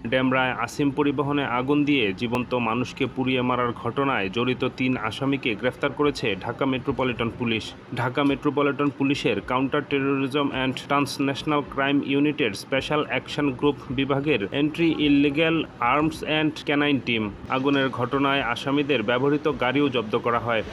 ডেমরায় আসিম পরিবহনে আগুন দিয়ে জীবন্ত মানুষকে পুড়িয়ে মারার ঘটনায় জড়িত ৩ আসামিকে গ্রেফতার করেছে Dhaka metropolitan police. Dhaka metropolitan পুলিশের counter terrorism and transnational crime ইউনিটের স্পেশাল অ্যাকশন গ্রুপ বিভাগের anti illegal arms and canine team. আগুনের ঘটনায় আসামিদের ব্যবহৃত গাড়িও জব্দ করা হয়।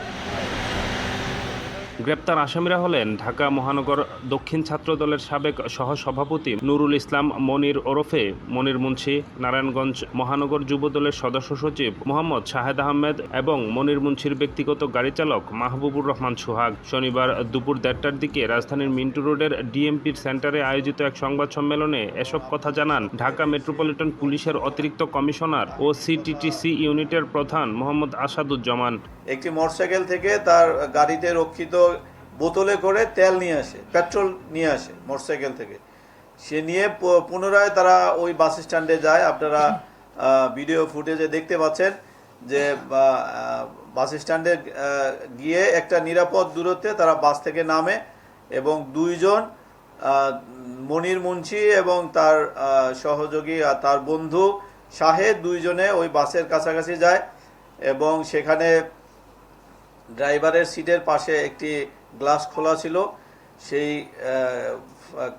গ্রেপ্তার আসামিরা হলেন ঢাকা মহানগর দক্ষিণ ছাত্রদলের সাবেক সহসভাপতি নুরুল ইসলাম মনির ওরফে মনির মুন্সি, নারায়ণগঞ্জ মহানগর যুবদলের সদস্য সচিব মোহাম্মদ শাহেদ আহমেদ এবং মনির মুন্সির ব্যক্তিগত গাড়ি চালক মাহবুবুর রহমান সোহাগ। শনিবার দুপুর ১:৩০টার দিকে রাজধানীর মিন্টু রোডের ডিএমপির সেন্টারে আয়োজিত এক সংবাদ সম্মেলনে এসব কথা জানান ঢাকা মেট্রোপলিটন পুলিশের অতিরিক্ত কমিশনার ও সিটিটিসি ইউনিটের প্রধান মোহাম্মদ আসাদুজ্জামান। একটি মোটরসাইকেল থেকে তার গাড়িতে রক্ষিত বোতলে করে তেল নিয়ে আসে, পেট্রোল নিয়ে আসে মোটরসাইকেল থেকে। সে নিয়ে পুনরায় তারা ওই বাস স্ট্যান্ডে যায়। আপনারা ভিডিও ফুটেজে দেখতে পাচ্ছেন যে বাস স্ট্যান্ডে গিয়ে একটা নিরাপদ দূরত্বে তারা বাস থেকে নামে এবং দুইজন মনির মুন্সি এবং তার সহযোগী আর তার বন্ধু শাহেদ দুইজনে ওই বাসের কাছাকাছি যায় এবং সেখানে ড্রাইভারের সিটের পাশে একটি গ্লাস খোলা ছিল। সেই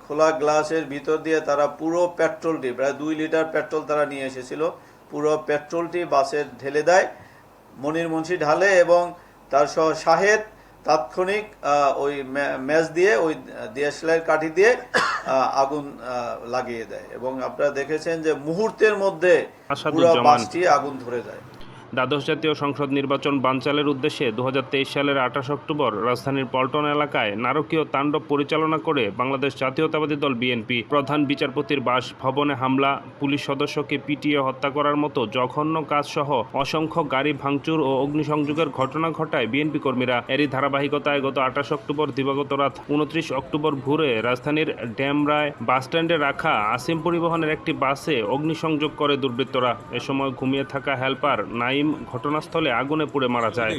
খোলা গ্লাসের ভিতর দিয়ে তারা পুরো পেট্রোলটি, প্রায় 2 লিটার পেট্রোল তারা নিয়ে এসেছিল, পুরো পেট্রোলটি বাসে ঢেলে দেয়। মনির মুন্সি ঢালে এবং তার সহ শাহেদ তাৎক্ষণিক ওই ম্যাচ দিয়ে, ওই দিয়াশলাইয়ের কাঠি দিয়ে আগুন লাগিয়ে দেয় এবং আপনারা দেখেছেন যে মুহূর্তের মধ্যে পুরো বাসটি আগুন ধরে যায়। দ্বাদশ জাতীয় সংসদ নির্বাচন বানচালের উদ্দেশ্যে 2023 সালের 28 অক্টোবর রাজধানীর পল্টন এলাকায় নারকীয় তাণ্ডব পরিচালনা করে বাংলাদেশ জাতীয়তাবাদী দল বিএনপি প্রধান বিচারপতির বাসভবনে হামলা, পুলিশ সদস্যকে পিটিয়ে হত্যা করার মতো জঘন্য কাজসহ অসংখ্য গাড়ি ভাঙচুর ও অগ্নিসংযোগের ঘটনা ঘটায় বিএনপি কর্মীরা। এরই ধারাবাহিকতায় গত 28 অক্টোবর দিবাগত রাত 29 অক্টোবর ভোরে রাজধানীর ডেমরায় বাসস্ট্যান্ডে রাখা আসিম পরিবহনের একটি বাসে অগ্নিসংযোগ করে দুর্বৃত্তরা। এ সময় ঘুমিয়ে থাকা হেলপার ঘটনাস্থলে আগুনে পুড়ে মারা যায়।